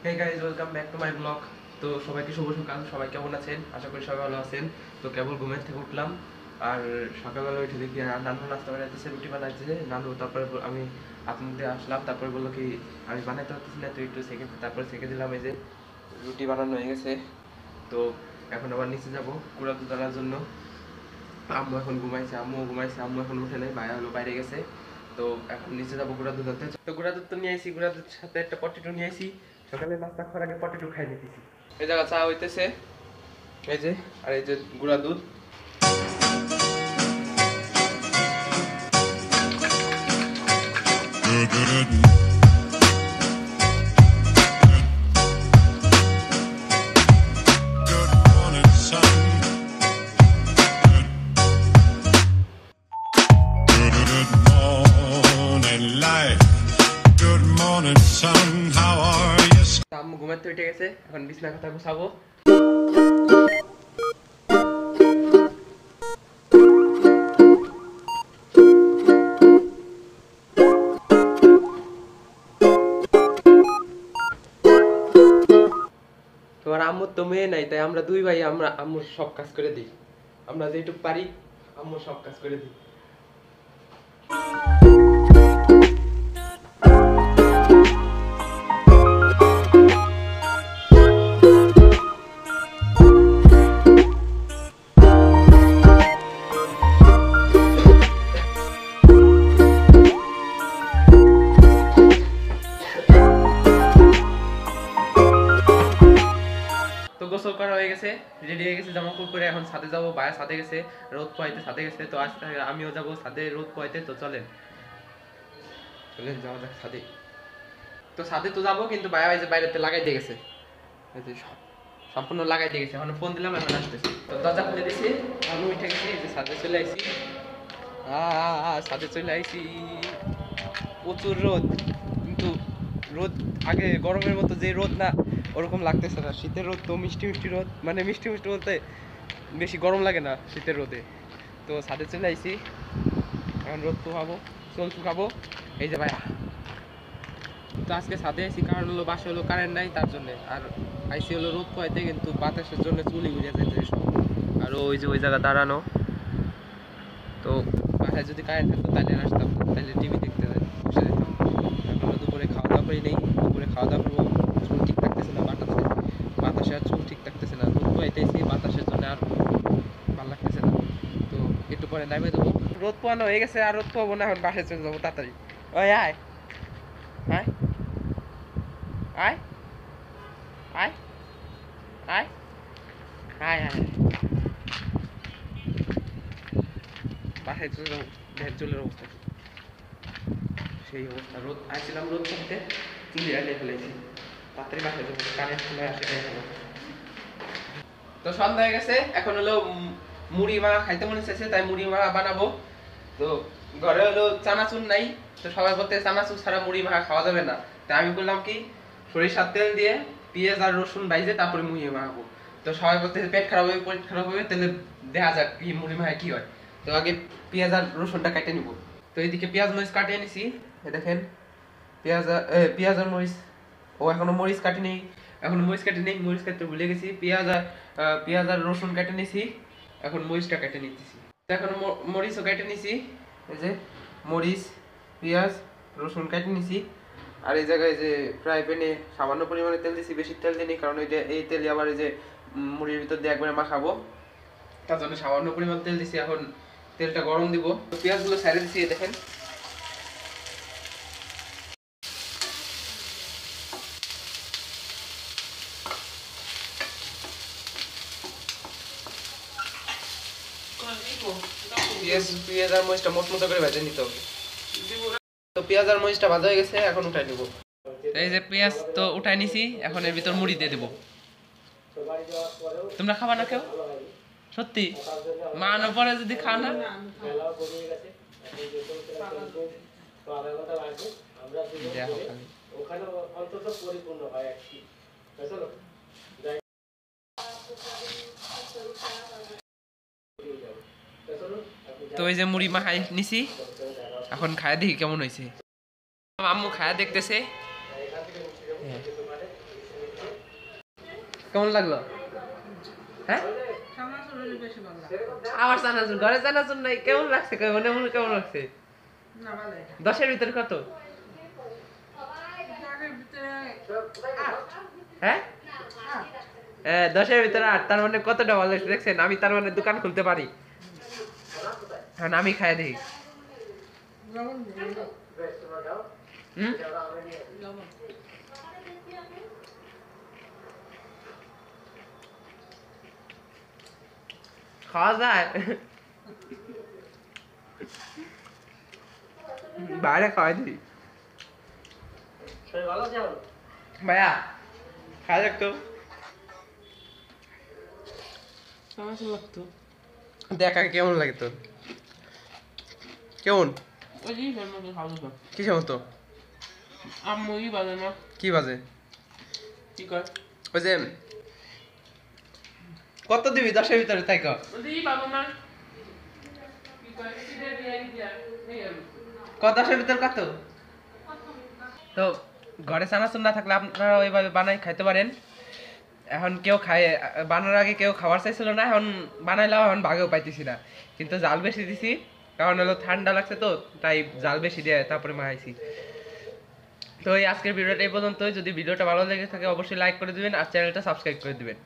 Hey guys, welcome back to my vlog. তো সবাইকে শুভ সকাল। সবাই কেমন আছেন? আশা করি সবাই ভালো আছেন। তো কেবল ঘুমের থেকে উঠলাম আর সকালবেলা উঠে দেখি নানু নাস্তা বানাইতেছে, রুটি বানাইতেছে নানু। তারপরে আমি আপনাদের আসলাম, তারপরে বললো কি আমি বানাইতে পারতেছি না, তুই একটু সেকে, তারপরে সেকে দিলাম। এই যে রুটি বানানো হয়ে গেছে। তো এখন আবার নিচে যাবো কুড়া দুধ আনার জন্য। আম্মু এখন ঘুমাইছে, আম্মু ঘুমাইছে, আম্মু এখন উঠে নেই, ভাইয়া হলো বাইরে গেছে। তো এখন নিচে যাবো গুঁড়া দুধ আনতে। তো গুঁড়া দুধ তো নিয়ে আসি, গুঁড়া দুধের সাথে একটা পটেটো নিয়ে আসি। সকালে নাস্তা খাওয়ার আগে পটেটো খাই নিতেছি। এই জায়গা চা হইতেছে, এই যে, আর এই যে গুঁড়া দুধ। আম্মু ঘুমাতে উঠে গেছে, এখন বিছনা কথা গুছাবো। তোমার আম্মুর তো মেয়ে নাই, তাই আমরা দুই ভাই আমরা আম্মুর সব কাজ করে দিই। আমরা যেটুকু পারি আম্মুর সব কাজ করে দিই। তো গোসল করা হয়ে গেছে, রেডি হয়ে গেছে জামা কাপড় পরে, এখন ছাদে যাবো। ভাইয়া ছাদে গেছে রোদ পোহাইতে, ছাদে গেছে। তো আজকে আমিও যাবো ছাদে রোদ পোহাইতে। তো চলেন চলেন যাওয়া যাক ছাদে। তো ছাদে তো যাবো, কিন্তু ভাইয়া এই যে বাইরেতে লাগাই দিয়ে গেছে, এই যে সম্পূর্ণ লাগাই দিয়ে গেছে। এখন ফোন দিলাম, এখন আসতেছে। তো দরজা খুলে দিছি, আমি উঠে গেছি, এই যে ছাদে চলে আইছি। ছাদে চলে আইছি। প্রচুর রোদ, কিন্তু রোদ আগে গরমের মতো যে রোদ না, ওরকম লাগতেছে না। শীতের রোদ তো মিষ্টি মিষ্টি রোদ, মানে মিষ্টি মিষ্টি বলতে বেশি গরম লাগে না শীতের রোদে। তো ছাদে চলে আইছি, এখন রোদ পোহাবো, চুল শুকাবো। এই যে ভাইয়া, তো আজকে ছাদে আইছি কারণ হলো বাসে হলো কারেন্ট নাই, তার জন্য। আর আইসি হলো রোদ পোহাইতে, কিন্তু বাতাসের জন্য চুলি ঘুরে যাইতেছে সব। আর ওই যে ওই জায়গা দাঁড়ানো। তো বাসায় যদি কারেন্ট থাকতো তাহলে আসতাম, তাহলে টিভি দেখতে বসে যেতাম। এখন দুপুরে খাওয়া দাওয়া করি নেই, দুপুরে খাওয়া দাওয়া করবো। চুল ঠিক থাকতেছে না, বাতাসে আর চুল ঠিক থাকতেছে না। রোদ পোহাইতেছি বাতাসের জন্য, আর ভালো লাগতেছে না। তো একটু পরে নামিয়ে দেবো। রোদ পোহানো হয়ে গেছে, আর রোদ পোহাবো না, এখন বাসায় চলে যাবো তাড়াতাড়ি। ওই আয় আয় আয় আয় আয় আয় আয় বাসায় চলে যাবো। দেখ চুলের অবস্থা, সেই অবস্থা। রোদ আসছিলাম, রোদ করতে চুলি আগে ফেলেছি। তাড়াতাড়ি বাসায় যাবো, কারেন্ট চলে আসে ভালো। তো সন্ধ্যা হয়ে গেছে, এখন হলো মুড়ি মাখা খাইতে মনে চাইছে, তাই মুড়ি মাখা বানাবো। তো ঘরে হলো চানাচুর নাই, তো সবাই বলতে চানাচুর ছাড়া মুড়ি মাখা খাওয়া যাবে না। তাই আমি বললাম কি, সরিষার তেল দিয়ে পেঁয়াজ আর রসুন বাইজে তারপরে মুড়ি মাখাবো। তো সবাই বলতে পেট খারাপ হবে, পেট খারাপ হবে, তাহলে দেখা যাক কি মুড়ি মাখা কি হয়। তো আগে পেঁয়াজ আর রসুনটা কেটে নিব। তো এইদিকে পেঁয়াজ মরিচ কাটিয়ে নিছি, দেখেন পেঁয়াজ আর মরিচ। ও এখনো মরিচ কাটি নেই, এখন মরিচ কাটি নেই, মরিচ কাটতে ভুলে গেছি। পেঁয়াজ আর রসুন কেটে নিছি, এখন মরিচটা কেটে নিতেছি। তো এখন মরিচও কেটে নিছি, এই যে মরিচ পেঁয়াজ রসুন কেটে নিছি। আর এই জায়গায় যে ফ্রাই প্যানে সামান্য পরিমাণে তেল দিছি, বেশি তেল দিইনি, কারণ এই তেল আবার এই যে মুড়ির ভিতর দিয়ে একবারে মাখাবো, তার জন্য সামান্য পরিমাণ তেল দিছি। এখন তেলটা গরম দিব, পেঁয়াজগুলো ছেড়ে দিছি, দেখেন। পেঁয়াজ আর মরিচটা মচমচা করে ভেজে নিতে হবে। তো পেঁয়াজ আর মরিচটা ভাজা হয়ে গেছে, এখন উঠাই নিব। এই যে পেঁয়াজ তো উঠাই নিছি, এখন এর ভিতর মুড়ি দিয়ে দেব। তোমরা খাবা না কেউ? সত্যি মা না পরে যদি খাও না? তো এই যে মুড়ি মাখাই নিছি, এখন খায়া দেখি কেমন হয়েছে। আম্মু খায়া দেখতেছে। কেমন লাগলো? হ্যাঁ আমার চানাচুর ঘরে চানাচুর নাই, কেমন লাগছে? মনে মনে কেমন লাগছে? 10-এর ভিতরে কত? হ্যাঁ 10-এর ভিতরে 8, তার মানে কতটা ভালো লাগছে দেখছেন? আমি তার মানে দোকান খুলতে পারি। হ্যাঁ আমি খাই দেখি। খাওয়া যায়, বাইরে খাওয়াই দিই। ভাইয়া খাওয়া যাক তো, দেখা কেমন লাগে তোর? কেমন কিসের মতো? কি বাজে? ওই যে কত দিবি 10-এর ভিতরে? তাই কর। কত 10-এর ভিতর কত? তো ঘরে চানাচুর না থাকলে আপনারা ওইভাবে বানাই খাইতে পারেন। এখন কেউ খায়, বানানোর আগে কেউ খাবার চাইছিল না, এখন বানাইলাম, এখন ভাগেও পাইতেছি না, কিন্তু জাল বেশি দিছি, কারণ হলো ঠান্ডা লাগছে তো, তাই জাল বেশি দিয়ে তারপরে মাখাইছি। তো এই আজকের ভিডিওটা এই পর্যন্তই। যদি ভিডিওটা ভালো লেগে থাকে অবশ্যই লাইক করে দিবেন আর চ্যানেলটা সাবস্ক্রাইব করে দিবেন।